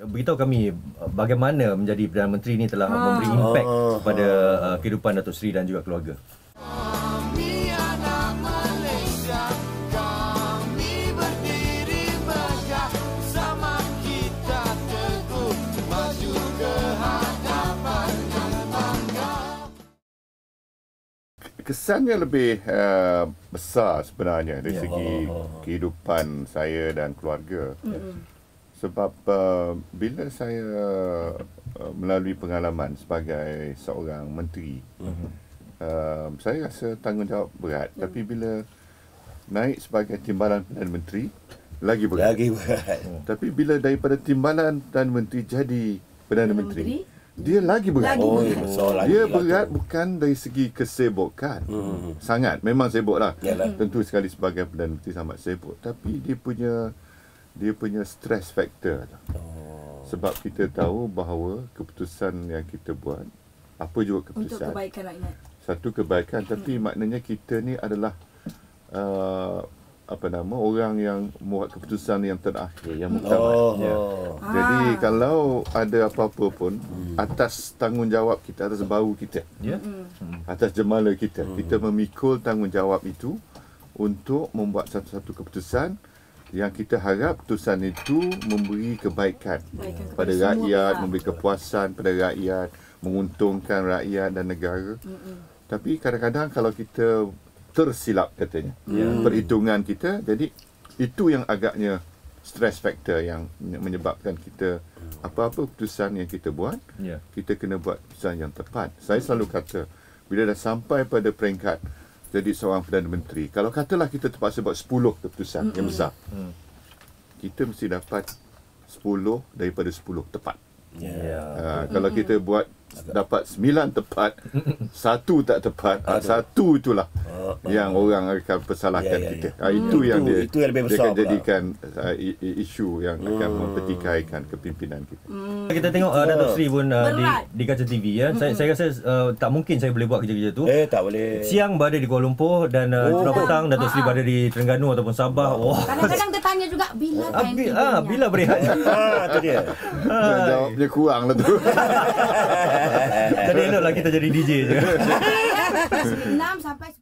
Beritahu kami bagaimana menjadi Perdana Menteri ini telah memberi impak kepada kehidupan Datuk Seri dan juga keluarga. Kami anak Malaysia, kami berdiri megah, sama kita teguh maju ke hadapan yang bangga. Kesannya lebih besar sebenarnya dari segi kehidupan saya dan keluarga. Sebab bila saya melalui pengalaman sebagai seorang menteri, saya rasa tanggungjawab berat. Tapi bila naik sebagai timbalan Perdana Menteri, lagi berat. Tapi bila daripada timbalan Perdana Menteri jadi Perdana Menteri, dia lagi berat. Dia berat bukan dari segi kesibukan. Sangat, memang sibuk lah. Tentu sekali sebagai Perdana Menteri sangat sibuk. Tapi dia punya stress factor. Sebab kita tahu bahawa keputusan yang kita buat, apa juga keputusan, untuk kebaikan rakyat. Satu kebaikan, tapi maknanya kita ni adalah orang yang buat keputusan yang terakhir, yang muktamad. Jadi kalau ada apa-apa pun atas tanggungjawab kita, atas bahu kita, atas jemala kita, kita memikul tanggungjawab itu untuk membuat satu-satu keputusan yang kita harap keputusan itu memberi kebaikan pada rakyat, memberi kepuasan pada rakyat, menguntungkan rakyat dan negara. Tapi kadang-kadang kalau kita tersilap katanya perhitungan kita, jadi itu yang agaknya stress factor yang menyebabkan kita apa-apa keputusan yang kita buat, kita kena buat keputusan yang tepat. Saya selalu kata, bila dah sampai pada peringkat jadi seorang Perdana Menteri, kalau katalah kita terpaksa buat 10 keputusan yang besar, kita mesti dapat 10 daripada 10 tepat. Kalau kita buat dapat 9 tepat, 1 tak tepat, 1 itulah yang orang akan persalahkan kita. Itu yang dia lebih besar, dia akan jadikan isu yang akan mempertikaikan kepimpinan kita. Kita tengok Datuk Seri pun di kaca TV ya. Saya rasa tak mungkin saya boleh buat kerja-kerja tu. Tak boleh. Siang berada di Kuala Lumpur dan petang Datuk Seri berada di Terengganu ataupun Sabah. Kadang-kadang tertanya juga bila berehat. Itu dia. Jawabnya kurang lah tu. Jadi eloklah kita jadi DJ je. 6 sampai